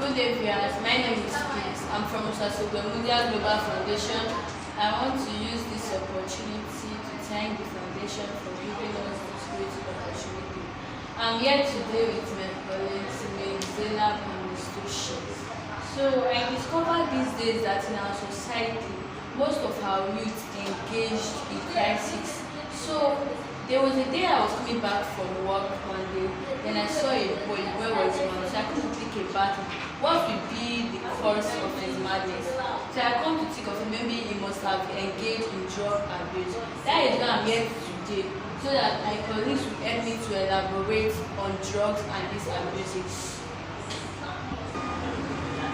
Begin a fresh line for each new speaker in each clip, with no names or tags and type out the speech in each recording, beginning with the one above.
Good day, viewers. My name is Chris. I'm from Sasogbemudia Global Foundation. I want to use this opportunity to thank the foundation for giving us this great opportunity. I'm here today with my colleagues, Ms. Zainab and Ms. Toshi. So I discovered these days that in our society, most of our youth engaged in crisis. So there was a day I was coming back from work one day, and I saw a boy where was mad, so I couldn't think about it. What will be the cause of his madness? So I come to think of it, maybe he must have engaged in drug abuse. That is why I'm here today, so that my colleagues will help me to elaborate on drugs and these abuses.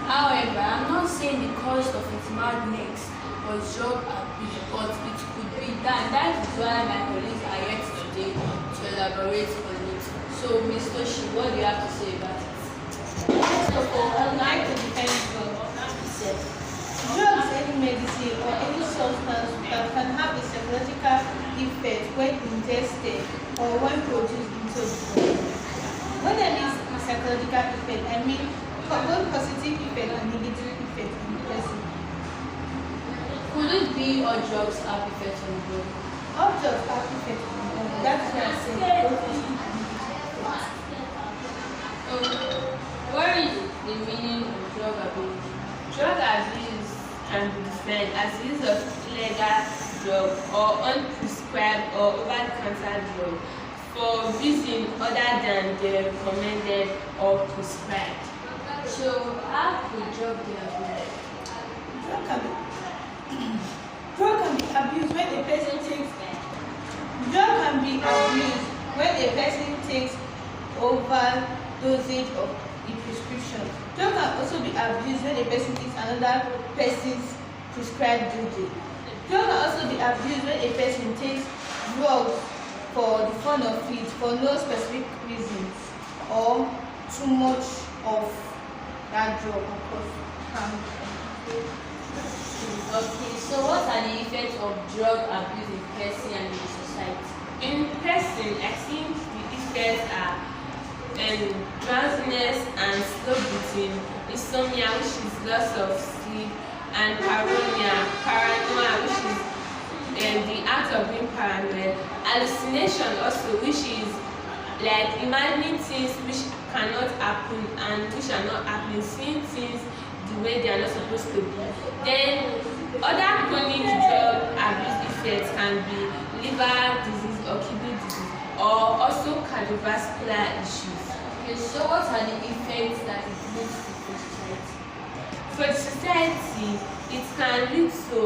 However, I'm not saying the cause of his madness was drug abuse, but it could be that. That is why my colleagues are here today to elaborate on it. So, Ms. Toshi, what do you have to say about it?
First of all, I would like to defend drugs. Drugs, any medicine or any substance that can have a psychological effect when ingested or when produced into the body. When I mean psychological effect, I mean both positive effect and negative effect on the person.
Could it be all drugs have effect on the body?
All drugs have effect on the body. That's why I say both positive and negative effect.
What is the meaning of drug abuse?
Drug abuse can be defined as the use of illegal drug or unprescribed or over-the-counter drug for reason other than the recommended or prescribed.
So, how could drug be abused?
Drug can be abused when a person takes. Drug can be abused when a person takes overdosage of the prescription. Drug can also be abused when a person takes another person's prescribed dosage. Drug can also be abused when a person takes drugs for the fun of it for no specific reason or too much of that drug, of course.
Okay, so what are the effects of drug abuse in person and in the society?
In person, I think the effects are drowsiness and slow breathing, insomnia, which is loss of sleep, and paranoia, which is the act of being paranoid, hallucination also, which is like imagining things which cannot happen and which are not happening, seeing things the way they are not supposed to be. Then other chronic drug abuse effects can be liver disease or kidney disease or also cardiovascular issues.
Okay, so what are the effects that it leads to for society?
For the society, it can lead to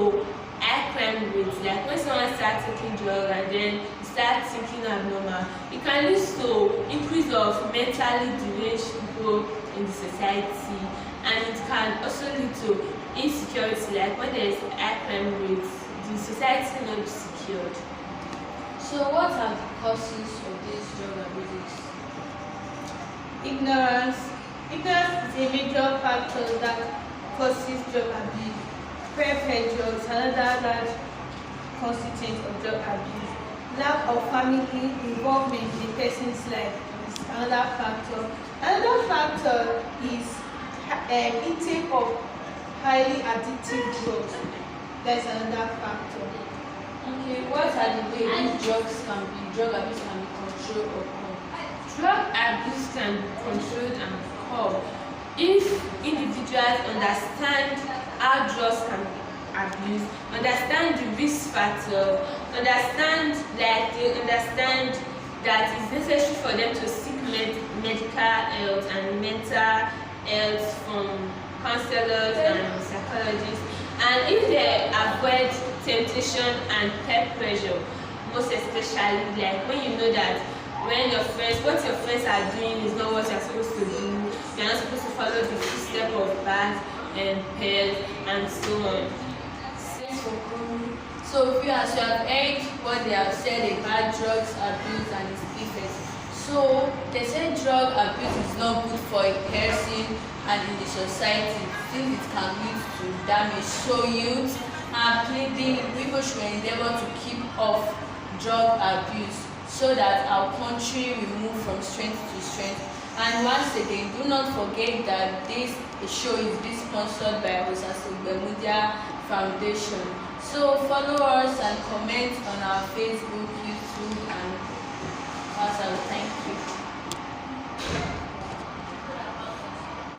high crime rates, like when someone starts taking drugs and then start thinking abnormal. It can lead to increase of mentally deranged people in the society, and it can also lead to insecurity, like when there is high crime rates, the society will not be secured.
So what are the causes of these drug abuses?
Ignorance. Ignorance is a major factor that causes drug abuse. Peer drugs, another large constituent of drug abuse. Lack of family involvement in a person's life is another factor. Another factor is intake of highly addictive drugs. That's another factor.
Okay, what are the ways drug abuse can be controlled or curbed?
Drug abuse can be controlled and curbed if individuals understand how drugs can be abused, understand the risk factor, understand that it's necessary for them to seek medical health and mental health from counselors and psychologists, and if they avoid temptation and peer pressure, most especially like when you know that when what your friends are doing is not what you're supposed to do, you're not supposed to follow the footsteps of bad and peers and so on.
Thanks for coming. So viewers, you have heard what they have said about drugs abuse and its effects. So they say drug abuse is not good for a person and in the society since it can lead to damage. So youth are pleading people should endeavor to keep off drug abuse so that our country will move from strength to strength And once again, do not forget that this show is being sponsored by Osasogbe Media Foundation. So follow us and comment on our Facebook,